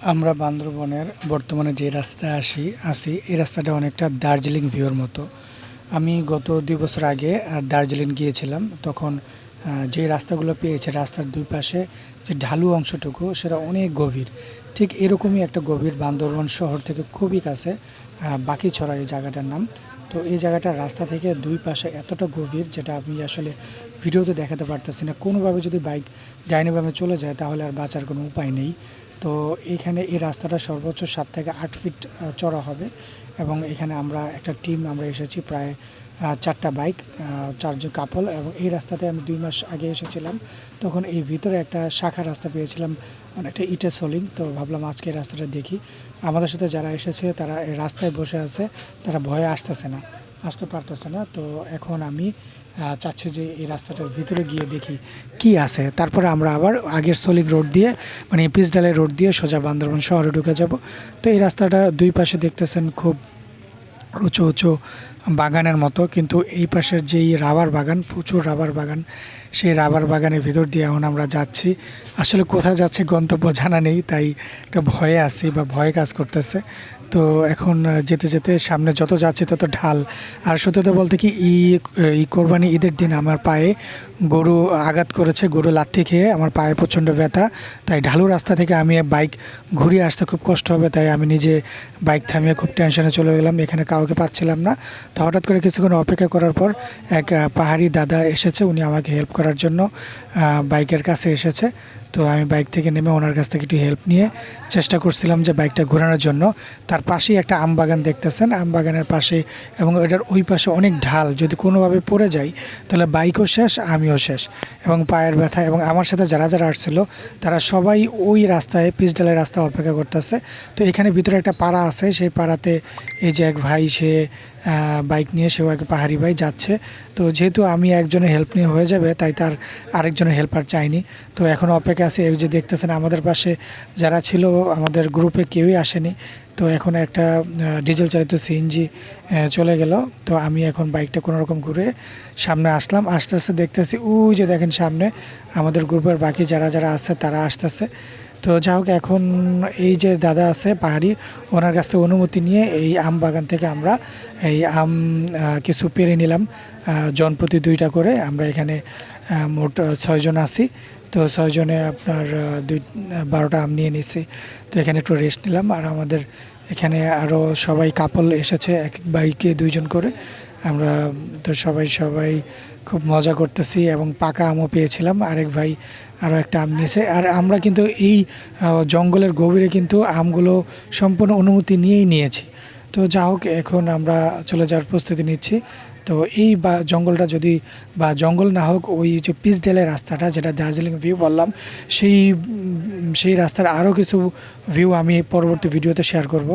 আমরা বান্দরবনের বর্তমানে যে রাস্তায় আছি এই রাস্তাটা অনেকটা দার্জিলিং ভিউর মতো। আমি গত ২ বছর আগে দার্জিলিং গিয়েছিলাম। তখন যে রাস্তাগুলো পেয়েছি রাস্তার দুই পাশে যে ঢালু অংশটুকু সেটা অনেক গভীর। ঠিক এরকমই একটা গভীর বান্দরবন শহর থেকে খুবই কাছে বাকিছড়া এই জায়গাটার নাম। তো এই জায়গাটার রাস্তা থেকে দুই পাশে এতটা গভীর যেটা আমি আসলে ভিডিওতে দেখাতে পারতেছি না। কোনোভাবে যদি বাইক ডাইনে বামে চলে যায় তাহলে আর বাঁচার কোনো উপায় নেই। তো এইখানে এই রাস্তাটা সর্বোচ্চ ৭ থেকে ৮ ফিট চড়া হবে এবং এখানে আমরা একটা টিম আমরা এসেছি প্রায় ৪টা বাইক, ৪ জন কাপল, এবং এই রাস্তাতে আমি ২ মাস আগে এসেছিলাম। তখন এই ভিতরে একটা শাখা রাস্তা পেয়েছিলাম, অনেকটা ইটের সোলিং। তো ভাবলাম আজকে এই রাস্তাটা দেখি। আমাদের সাথে যারা এসেছে তারা এই রাস্তায় বসে আছে, তারা ভয়ে আসতে পারতেছে না। তো এখন আমি চাচ্ছি যে এই রাস্তাটার ভিতরে গিয়ে দেখি কি আছে। তারপরে আমরা আবার আগের সলিং রোড দিয়ে মানে পিচডালের রোড দিয়ে সোজা বান্দরবান শহরে ঢুকে যাব। তো এই রাস্তাটা দুই পাশে দেখতেছেন খুব উঁচু উঁচু বাগানের মতো, কিন্তু এই পাশের যেই রাবার বাগান, প্রচুর রাবার বাগান, সেই রাবার বাগানের ভিতর দিয়ে এখন আমরা যাচ্ছি। আসলে কোথায় যাচ্ছি গন্তব্য জানা নেই, তাই একটা ভয়ে আছি বা ভয় কাজ করতেছে। তো এখন যেতে যেতে সামনে যত যাচ্ছি তত ঢাল। আর সত্যি তো বলতে কি কোরবানি ঈদের দিন আমার পায়ে গরু আঘাত করেছে, গরু লাথি খেয়ে আমার পায়ে প্রচণ্ড ব্যথা। তাই ঢালু রাস্তা থেকে আমি বাইক ঘুরিয়ে আসতে খুব কষ্ট হবে, তাই আমি নিজে বাইক থামিয়ে খুব টেনশনে চলে গেলাম। এখানে কাউকে পাচ্ছিলাম না। তো হঠাৎ করে কিছুক্ষণ অপেক্ষা করার পর এক পাহাড়ি দাদা এসেছে, উনি আমাকে হেল্প করার জন্য বাইকের কাছে এসেছে। তো আমি বাইক থেকে নেমে ওনার কাছ থেকে একটু হেল্প নিয়ে চেষ্টা করছিলাম যে বাইকটা ঘোরানোর জন্য। তার পাশেই একটা আম বাগান দেখতেছেন, আম বাগানের পাশে এবং এটার ওই পাশে অনেক ঢাল, যদি কোনোভাবে পড়ে যাই তাহলে বাইকও শেষ, আমিও শেষ, এবং পায়ের ব্যথা। এবং আমার সাথে যারা যারা আসছিল তারা সবাই ওই রাস্তায় পিচডালের রাস্তা অপেক্ষা করতেছে। তো এখানে ভিতরে একটা পাড়া আছে, সেই পাড়াতে এই যে এক ভাই সে বাইক নিয়ে, সেও এক পাহাড়ি ভাই যাচ্ছে। তো যেহেতু আমি একজনের হেল্প নিয়ে হয়ে যাবে, তাই তার আরেকজনের হেল্পার চাইনি। তো এখনও অপেক্ষা আছে। এই যে দেখতেছেন আমাদের পাশে যারা ছিল আমাদের গ্রুপে কেউই আসেনি। তো এখন একটা ডিজেল চালিত সিএনজি চলে গেল। তো আমি এখন বাইকটা কোনোরকম ঘুরে সামনে আসলাম। আস্তে আস্তে দেখতেছি ওই যে দেখেন সামনে আমাদের গ্রুপের বাকি যারা যারা আছে তারা আসতেছে। তো যাই হোক, এখন এই যে দাদা আছে পাহাড়ি, ওনার কাছ থেকে অনুমতি নিয়ে এই আম বাগান থেকে আমরা এই আম কিছু পেরে নিলাম। জনপ্রতি 2টা করে। আমরা এখানে মোট 6 জন আছি। তো 6 জনে আপনার 12টা আম নিয়ে নিছি। তো এখানে একটু রেস্ট নিলাম। আর আমাদের এখানে আরও সবাই কাপল এসেছে, এক এক বাইকে 2 জন করে। আমরা তো সবাই খুব মজা করতেছি এবং পাকা আমও পেয়েছিলাম। আরেক ভাই আরও একটা আম নিয়েছে। আর আমরা কিন্তু এই জঙ্গলের গভীরে কিন্তু আমগুলো সম্পূর্ণ অনুমতি নিয়েই নিয়েছি। তো যা হোক, এখন আমরা চলে যাওয়ার প্রস্তুতি নিচ্ছি। তো এই জঙ্গলটা যদি বা জঙ্গল না হোক, ওই যে পিচডালের রাস্তাটা যেটা দার্জিলিং ভিউ বললাম, সেই রাস্তার আরও কিছু ভিউ আমি পরবর্তী ভিডিওতে শেয়ার করব।